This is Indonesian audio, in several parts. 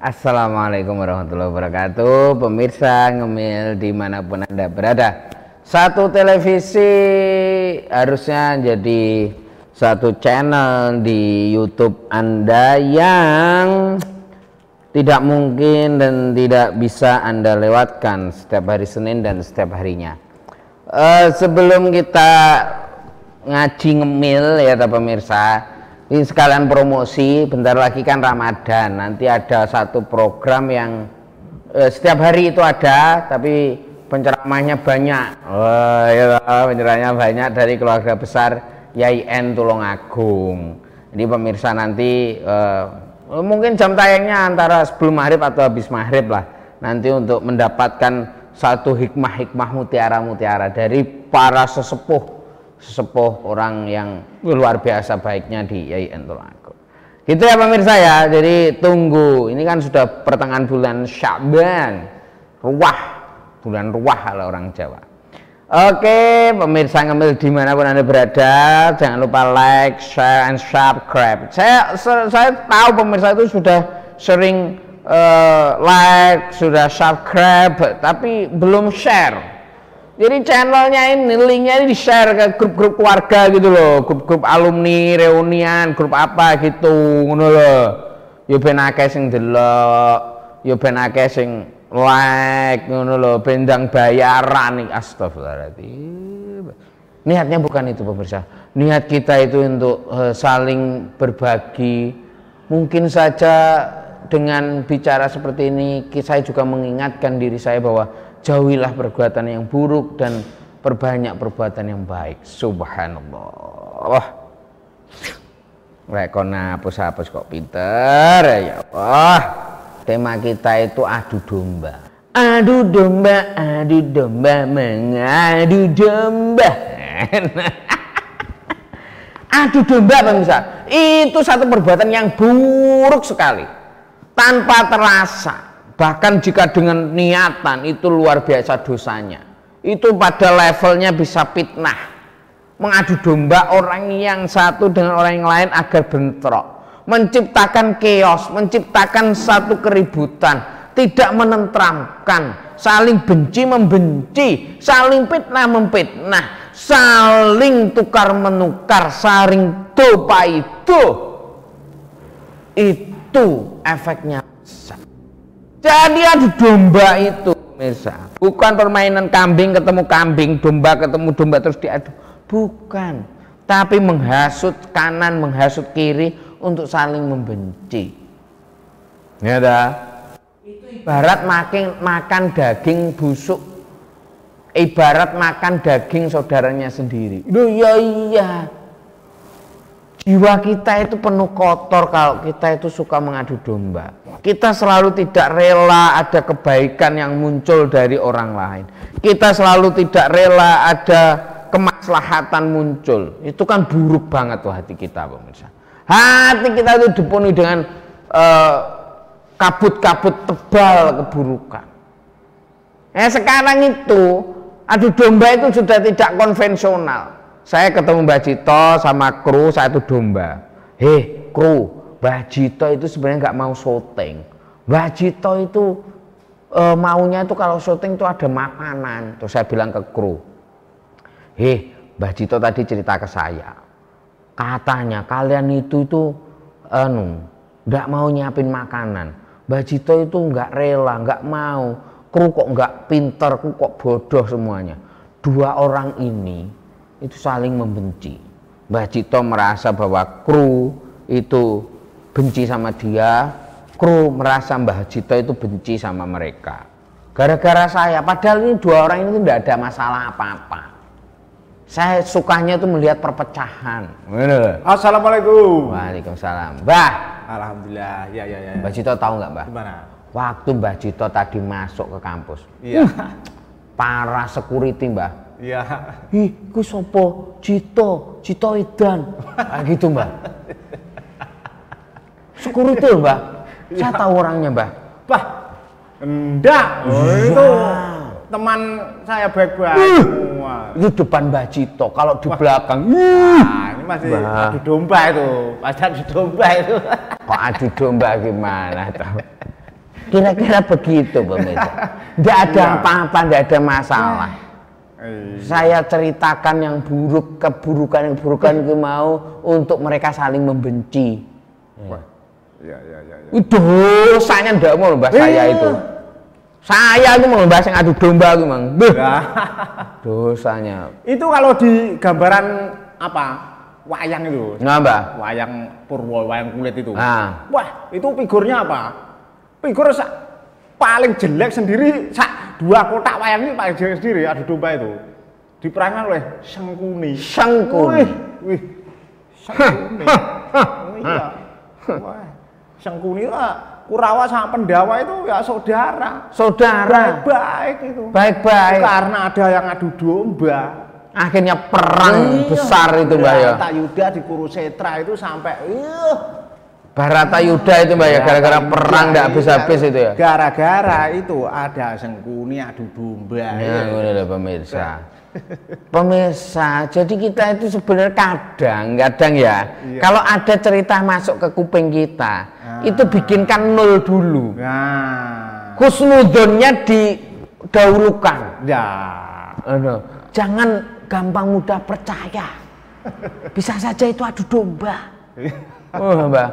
Assalamualaikum warahmatullahi wabarakatuh. Pemirsa Ngemil dimanapun Anda berada, satu televisi harusnya jadi satu channel di YouTube Anda yang tidak mungkin dan tidak bisa Anda lewatkan setiap hari Senin dan setiap harinya. Sebelum kita ngaji ngemil ya pemirsa, ini sekalian promosi, bentar lagi kan Ramadan, nanti ada satu program yang setiap hari itu ada, tapi penceramahnya banyak. Ya, penceramahnya banyak dari keluarga besar YN Tulungagung. Jadi pemirsa nanti mungkin jam tayangnya antara sebelum maghrib atau habis maghrib lah, nanti untuk mendapatkan satu hikmah-hikmah mutiara-mutiara dari para sesepuh orang yang luar biasa baiknya di YN Tulungagung. Gitu ya pemirsa ya. Jadi tunggu, ini kan sudah pertengahan bulan Sya'ban, bulan ruah kalau orang Jawa. Oke pemirsa Ngemil dimanapun Anda berada, jangan lupa like, share, and subscribe. Saya tahu pemirsa itu sudah sering like, sudah subscribe, tapi belum share. Jadi channelnya ini, linknya ini di-share ke grup-grup keluarga gitu loh, grup-grup alumni, reunian, grup apa gitu, ngono loh. Ya ben akeh sing delok, ya ben akeh sing like, ngono loh, bendang bayaran nih, astagfirullahaladzim. Niatnya bukan itu pemirsa. Niat kita itu untuk saling berbagi. Mungkin saja dengan bicara seperti ini, saya juga mengingatkan diri saya bahwa jauhilah perbuatan yang buruk dan perbanyak perbuatan yang baik. Subhanallah. Rekon hapus kok pinter ya Allah. Tema kita itu adu domba. Adu domba, mengadu domba. Adu domba pemirsa, itu satu perbuatan yang buruk sekali, tanpa terasa. Bahkan jika dengan niatan itu luar biasa dosanya. Itu pada levelnya bisa fitnah. Mengadu domba orang yang satu dengan orang yang lain agar bentrok. Menciptakan chaos, menciptakan satu keributan. Tidak menentramkan. Saling benci membenci. Saling fitnah memfitnah. Saling tukar menukar. Saling dopa itu. Itu efeknya besar. Jadi adu domba itu pemirsa, bukan permainan kambing ketemu kambing, domba ketemu domba terus diadu, bukan, tapi menghasut kanan, menghasut kiri untuk saling membenci. Ya dah. Itu ibarat makan daging busuk, ibarat makan daging saudaranya sendiri. Loh iya. Jiwa kita itu penuh kotor kalau kita itu suka mengadu domba. Kita selalu tidak rela ada kebaikan yang muncul dari orang lain. Kita selalu tidak rela ada kemaslahatan muncul. Itu kan buruk banget tuh hati kita pemirsa. Hati kita itu dipenuhi dengan kabut-kabut tebal keburukan. Sekarang itu adu domba itu sudah tidak konvensional. Saya ketemu Mbak Jito sama kru, saya itu domba. Kru, Mbak Jito itu sebenarnya nggak mau syuting. Mbak Jito itu maunya itu kalau syuting itu ada makanan. Terus saya bilang ke kru, Mbak Jito tadi cerita ke saya, katanya kalian itu nggak mau nyiapin makanan. Mbak Jito itu nggak rela, nggak mau. Kru kok nggak pinter, kru kok bodoh semuanya. Dua orang ini itu saling membenci. Mbak Jito merasa bahwa kru itu benci sama dia, kru merasa Mbak Jito itu benci sama mereka. Gara-gara saya, padahal ini dua orang ini tidak ada masalah apa-apa. Saya sukanya itu melihat perpecahan. Assalamualaikum. Waalaikumsalam. Mbah. Alhamdulillah. Ya. Mbak Jito tahu nggak Mbah? Gimana? Waktu Mbak Jito tadi masuk ke kampus. Iya. Para security Mbah. Iya. Ku sopo? Jito Edan. Gitu Mbak. Security Mbak. Saya tahu orangnya Mbah. Bah, enggak. Itu teman saya baik-baik semua. Itu depan Mbak Jito. Kalau di belakang, ini masih adu domba itu. Pas adu domba itu. Kok adu domba gimana? Kira-kira begitu pemirsa. Tidak ada apa-apa, tidak ada masalah. Saya ceritakan yang buruk, keburukan itu mau untuk mereka saling membenci. Dosanya ndak mau mbah saya itu. Saya itu mau bahas yang adu domba itu mang. Dosanya. Itu kalau di gambaran apa? Wayang itu. Mbah? Wayang purwo, wayang kulit itu. Nah. Wah, itu figurnya apa? Figur paling jelek sendiri, dua kotak wayang ini paling jelek sendiri adu domba itu. Diperankan oleh Sengkuni. Sengkuni. Wih. Sengkuni. Iya. Wah. Sengkuni lah, Kurawa sama Pendawa itu ya saudara. Baik-baik itu. Baik-baik. Karena ada yang adu domba. Akhirnya perang besar itu Mbak ya. Baratayuda di Kurusetra itu sampai Baratayuda itu Mbak ya, gara-gara perang nggak habis-habis itu ya. Gara-gara itu ada Sengkuni adu domba. Ya, udah pemirsa. Pemirsa, jadi kita itu sebenarnya kadang ya, kalau ada cerita masuk ke kuping kita, itu bikinkan nol dulu. Husnudonnya didahulukan. Jangan gampang mudah percaya. Bisa saja itu adu domba. Oh, Mbak.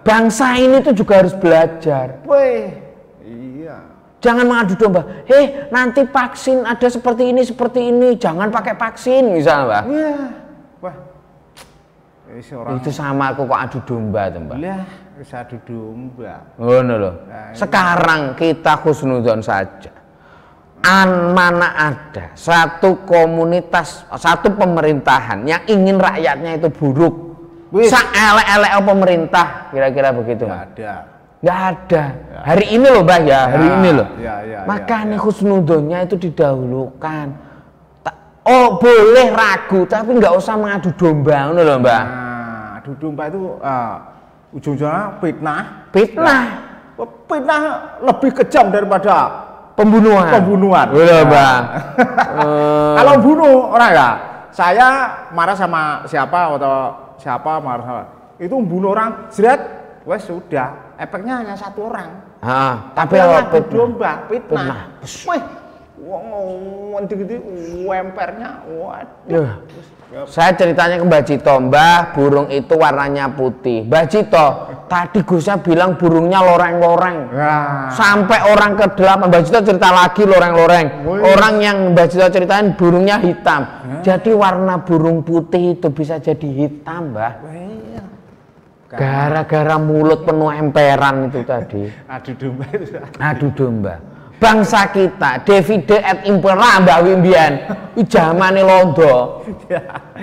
Bangsa ini tuh juga harus belajar. Jangan mengadu domba. Nanti vaksin ada seperti ini. Jangan pakai vaksin, misalnya, Mbak. Wah. Itu sama aku kok adu domba, tuh, Mbak. Bisa adu domba. Oh, no loh. Sekarang kita husnudzon saja. Mana ada satu komunitas, satu pemerintahan yang ingin rakyatnya itu buruk. Elek-elek pemerintah, kira-kira begitu, Mbak. Nggak ada. Hari ini loh Mbak ya, hari ini loh. Makanya husnudonnya itu didahulukan. Oh boleh ragu, tapi nggak usah mengadu domba, ngono loh Mbak. Adu domba itu ujung-ujungnya fitnah. Fitnah lebih kejam daripada pembunuhan. Udah Mbak. Kalau bunuh orang ya, saya marah sama siapa atau siapa marah sama itu bunuh orang, jerat, wes sudah. Efeknya hanya satu orang. Tapi adu domba, fitnah. Wih, wempernya, waduh. Saya ceritanya ke Mbak Cito, Mbah, burung itu warnanya putih. Mbak Cito, tadi Gusnya bilang burungnya loreng-loreng. Sampai orang ke-8, Mbak Cito cerita lagi loreng-loreng. Orang yang Mbak Cito ceritain burungnya hitam. Jadi warna burung putih itu bisa jadi hitam, Mbah. Gara-gara mulut penuh emperan itu tadi. Adu domba. Bangsa kita, Divide et Impera Mbak Wimbian. Zamane londo.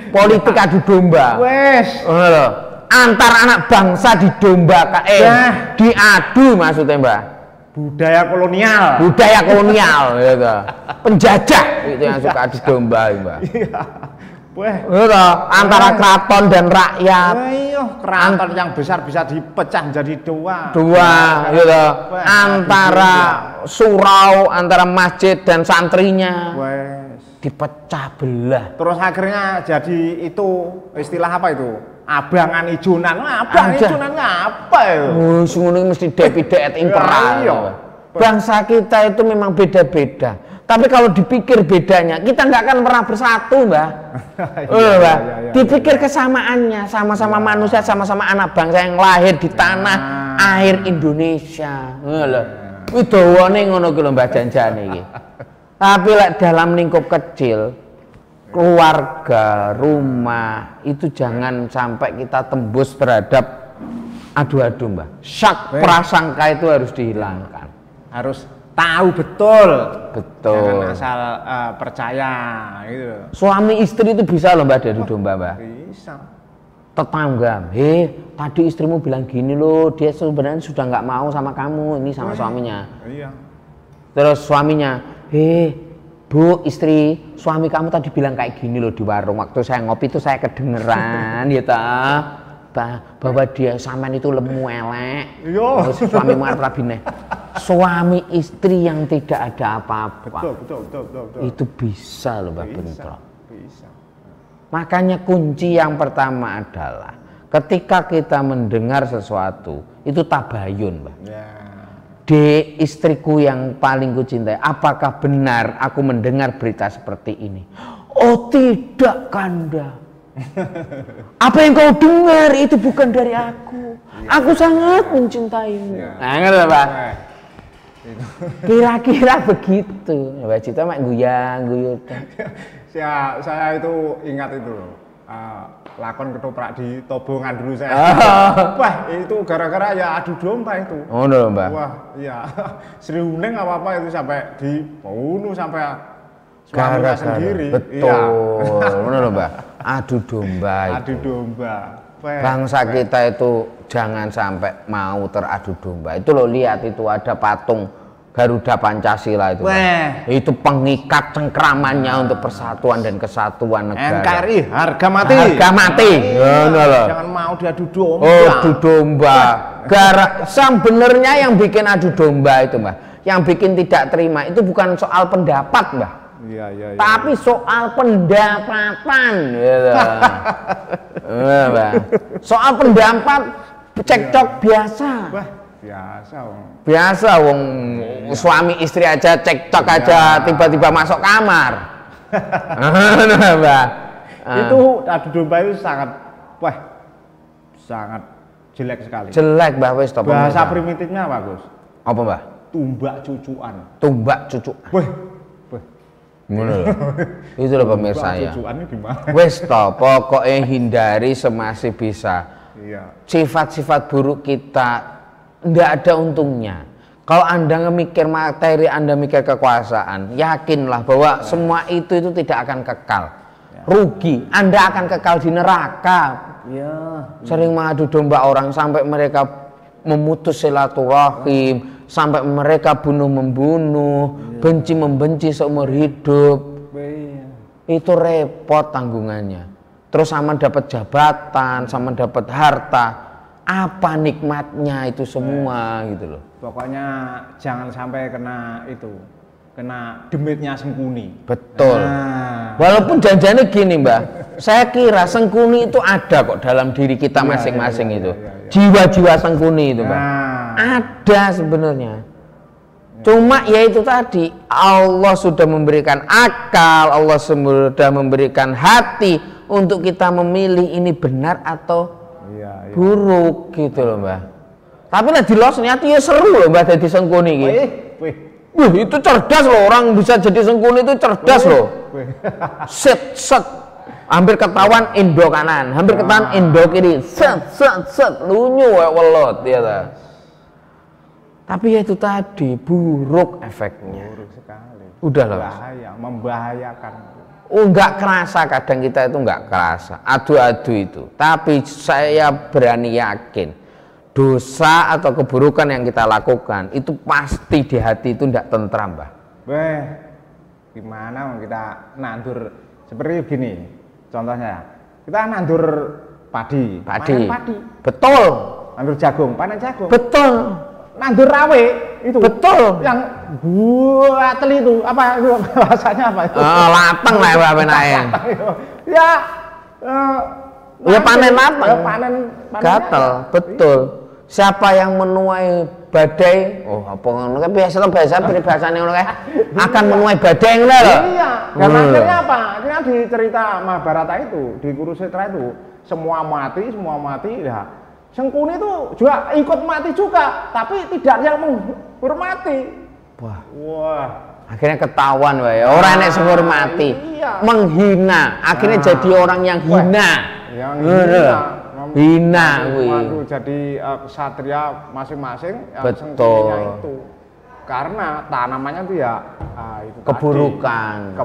Politik adu domba. Antar anak bangsa didomba, diadu maksudnya Mbak. Budaya kolonial gitu. Penjajah itu yang suka adu domba, Mbak. Antara keraton dan rakyat. Keraton yang besar bisa dipecah jadi dua gitu. Antara surau, antara masjid dan santrinya dipecah belah. Terus akhirnya jadi itu istilah apa itu? Abangan ijonan. Abangan ijonan apa itu? Semuanya mesti Divide et Impera. Bangsa kita itu memang beda-beda. Tapi kalau dipikir bedanya, kita nggak akan pernah bersatu, Mbak. Mbak. Dipikir kesamaannya, sama-sama manusia, sama-sama anak bangsa yang lahir di tanah air Indonesia. Itu dawane ngono ki lho Mbak janjane iki. Tapi dalam lingkup kecil, keluarga, rumah, itu jangan sampai kita tembus terhadap adu-adu, Mbak. Prasangka itu harus dihilangkan. Harus tahu betul. Jangan asal percaya gitu. Suami istri itu bisa loh Mbak dari domba, Mbak. Bisa. Tetangga, tadi istrimu bilang gini loh, dia sebenarnya sudah nggak mau sama kamu, ini sama suaminya. Terus suaminya, Bu, istri, suami kamu tadi bilang kayak gini loh di warung, waktu saya ngopi itu saya kedengeran, ya bahwa dia sampean itu lemu elek. Suami martabine. Suami istri yang tidak ada apa-apa. Betul. Itu bisa loh Mbak Bentrok. Bisa. Makanya kunci yang pertama adalah Ketika kita mendengar sesuatu itu tabayun, Mbak. Ya. Di istriku yang paling kucintai, apakah benar aku mendengar berita seperti ini? Oh tidak, Kanda. Apa yang kau dengar itu bukan dari aku. Aku sangat mencintaimu. Nah, ngerti Pak? Kira-kira begitu. Mbak Cita mak guyang-guyur. Saya itu ingat itu loh. Lakon ketoprak di Tobongan dulu saya. Wah, itu gara-gara ya adu domba itu. Oh, no, Mbak. Wah, iya. Sri Uning apa-apa itu sampai dibunuh sampai suaminya sendiri. Betul. Benar, Mbak. Adu domba itu. Adu domba. Bangsa kita itu jangan sampai mau teradu domba. Itu lo lihat itu ada patung Garuda Pancasila itu. Itu pengikat cengkramannya untuk persatuan dan kesatuan negara. NKRI harga mati. Harga mati. Jangan mau diadu domba. Oh, adu domba. Sebenarnya yang bikin adu domba itu, Mbak, yang bikin tidak terima itu bukan soal pendapat, Mbak. Iya. Tapi soal pendapatan. Gitu. Mbak. Soal pendapat cekcok biasa. Wah, biasa wong suami istri aja cekcok aja tiba-tiba masuk kamar. Mbak. Itu adu domba itu sangat jelek sekali. Jelek, Mbak, wis to. Bahasa primitifnya bagus. Apa, Mbak? Tumbak cucuan. Tumbak cucuan. Itu loh pemirsa ya. Wis to, pokoknya hindari semasih bisa. Iya. Sifat-sifat buruk kita ndak ada untungnya. Kalau Anda mikir materi, Anda mikir kekuasaan, yakinlah bahwa semua itu tidak akan kekal. Rugi, Anda akan kekal di neraka. Ya. Sering mengadu domba orang sampai mereka memutus silaturahim, sampai mereka bunuh-membunuh, benci-membenci seumur hidup. Itu repot tanggungannya. Terus sama dapat jabatan, sama dapat harta. Apa nikmatnya itu semua gitu loh. Pokoknya jangan sampai kena demitnya Sengkuni. Betul. Walaupun janjiannya gini, Mbak, saya kira Sengkuni itu ada kok dalam diri kita masing-masing itu. Jiwa-jiwa Sengkuni itu, Mbak. Ada sebenarnya. Cuma ya itu tadi, Allah sudah memberikan akal, Allah sudah memberikan hati untuk kita memilih ini benar atau buruk gitu loh, Mbak. Tapi lah di los nyati ya seru loh, Mbak, jadi Sengkuni gitu. Wih, itu cerdas loh, orang bisa jadi Sengkuni itu cerdas loh. Set, hampir ketahuan Indo kanan, hampir ketahuan Indo kiri, set, lunyu welot ya ta. Tapi ya itu tadi buruk efeknya. Buruk sekali. Udah loh. Membahayakan. Nggak kerasa, kadang kita itu nggak kerasa, adu-adu itu. Tapi saya berani yakin, dosa atau keburukan yang kita lakukan itu pasti di hati itu nggak tentram, Mbak. Gimana kita nandur seperti gini, contohnya kita nandur padi. Panen padi. Betul. Nandur jagung, panen jagung. Betul. Nandur rawe itu. Betul. Yang buah teli itu apa itu bahasanya apa itu? Lapang lah Mbak Benaeng. Ya panen lapang. Ya panen gatel, betul. Siapa yang menuai badai? Oh, apa ngono kae biasa peribahasane ngono kae. Akan menuai badai ngono lho. Iya. Karena akhirnya apa? Akhirnya di cerita Mahabharata itu, di Kurukshetra itu semua mati ya. Sengkuni itu juga ikut mati juga, tapi tidak yang menghormati. Wah. Akhirnya ketahuan wae, orang enek sing hormati. Menghina, akhirnya jadi orang yang hina. Yang hina kuwi. Jadi ksatria masing-masing yang sengkuninya itu. Karena tanamannya itu ya itu keburukan.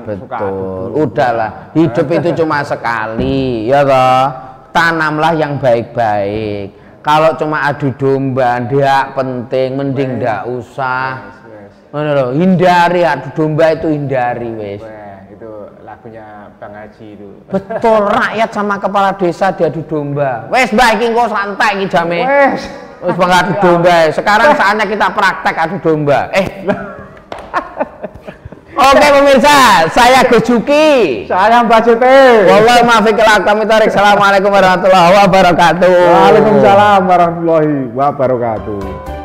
Betul. Udahlah, hidup itu cuma sekali, ya toh. Tanamlah yang baik-baik. Kalau cuma adu domba, ndak penting, mending ndak usah. Ngono lho, hindari adu domba itu, hindari wis. Itu lagunya Bang Haji itu. Betul, rakyat sama kepala desa diadu domba. Wes Mbak, iki engko santai iki jame. Wes Bang adu domba. Sekarang saatnya kita praktek adu domba. Oke pemirsa, saya Gus Juki. Saya Mbak CT. Wallahi maafiq al-aqamitarik. Assalamualaikum warahmatullahi wabarakatuh. Waalaikumsalam warahmatullahi wabarakatuh.